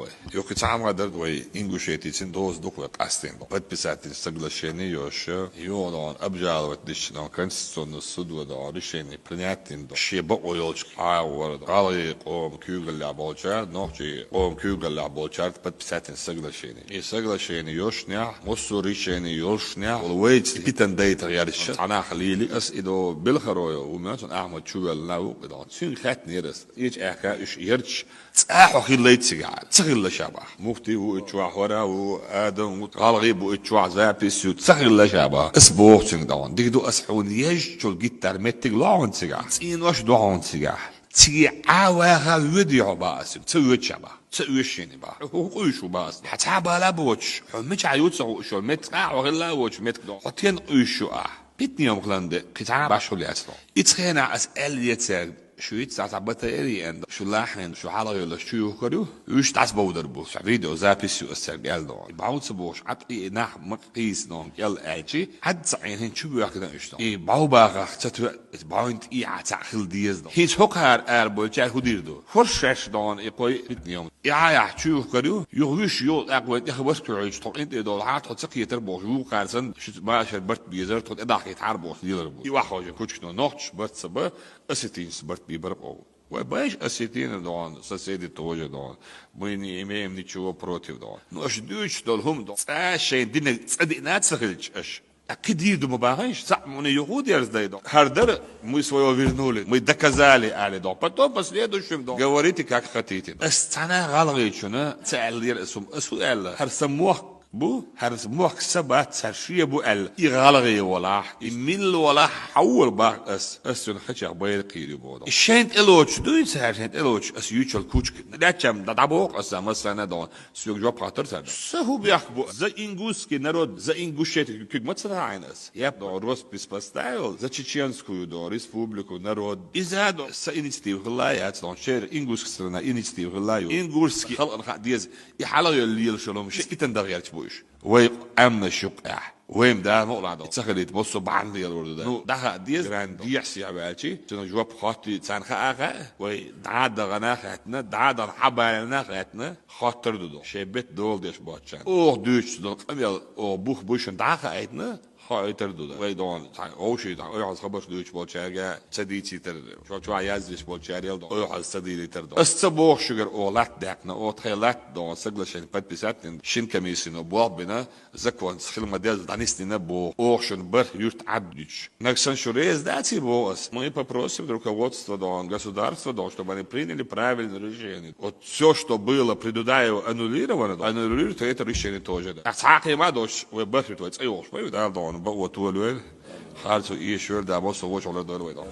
дохвы. Ёки цаамга дардвай ингушетицин доз дохвы кастен. Подписатель соглашения ёша. Ёдан обжаловать дишна конституционный суд вода решение принятен. Шеба ойолч аурд. Галы ком кюгля болчар, нохчи ком кюгля болчар подписатель соглашения. И соглашение ёшня, мосу решение ёшня. Олвейт питан дейта ярша. Ана خليلي أس إذا بالخروي ومثلا أحمد شو الناو إذا شو خات نيرس إيش أحكا إيش يرش تأحو خليت سجال تغل شبه مفتي هو إتشوا حورا وآدم وغالغيب وإتشوا زابيس تغل شبه أسبوع تنقدون ديدو أسحون يج شو جيتار متج لعون سجال إن وش دعون سجال تيجي عواها وديع باس تسوي شبه تسوي شيني بقى هو إيشو باس حتى بالا بوش مش عيوتسو شو مت وغلا وش مت دو حتين إيشو بيتني يوم غلانده قطعة باشولي أصلا يتخينا أسأل يتساق شو يتساق بطاري عند شو لاحن شو حالا يلا شو يخرجوا وش تعس بودر بو فيديو زابيس يؤثر قال ده بعود سبوش عطي نح مقيس نوم قال أجي حد صعين شو بيأكل إيش ده بعو باغ تتو بعوند عتاخل ديز ده هيش هكار أربو جاي هدير ده فرشش دان يقوي بيتني يوم شو يخرجوا يغوش يول أقوى يخبص كعيش طب أنت دول عاد تسقي تربو شو قارسن شو ما شربت بيزر تود إداخي تعربو ديلر بو يواحد كوتش نوتش بس سبا أستين سبت بيبرقو وباش أستين دون سسيد توجه دون ميني إمام نيشوا بروتيف دون نوش دوش دول هم دون عشان دينا صدقنات سخلش أش أكيد يدو مباهيش صح من يهود يرزداي دون هردر مي سويو فيرنولي مي دكازالي على دون بتو بس ليه شوم دون جواريتي كاك خطيتي استنا غلغي شنو تعال اسم اسؤال هرسموه بو هرس موخ سبات سرشيه بو يغالغي ولا يميل ولا حول باق اس نخش باير قيري بودا الشنت الوش دوين سهرشنت الوش اس يوتشل كوچ داچم دابوق اس مثلا دون سوق جو باتر سر سهو بيخبو ز انجوس كي نرود ز انجوشيت كيك متصل عينس ياب دو روس بيس باستايل ز تشيانسكو دو ريسبوبليكو نرود ازاد س انيتيف غلايات دون شير انجوس سرنا انيتيف غلايو انجورسكي خلق ديز يحالو يليل شلوم شي تندغيرت وي أمن الشقة ويم ده نقطة ده تسخلت بصوا بعندي الورد ده نو ده ديز راند يحسي عبالتي تنو جواب خاطي تسان خاقة وي دعاد غنا خاتنا دعاد حبالنا خاتنا خاطر ده شبت دول ديش باتشان دوش دول أميل بوخ بوشن دعا خاتنا خاطر ده وي دون أوشي ده أي عز خبر دوش باتشارجا تديتي ترد شو عيازش باتشاريل ده أي عز تديتي ترد استبوخ شجر أولاد دهنا أو تخيلات ده سجلشين بات بساتن شين كميسين وبوابنا زكوان سخيل مديل دانيستي نبو أوشن بر يرت عبدش نكسن شوريز داتي بوس мы попросим руководство дон государства дон чтобы они приняли правильное решение вот все что было предудаево аннулировано аннулируют это решение тоже да саки ما дош وبرت وتسيوش ما يدال دون بقوة طول خالص ايه شور ده بص هو شغل دور ويدون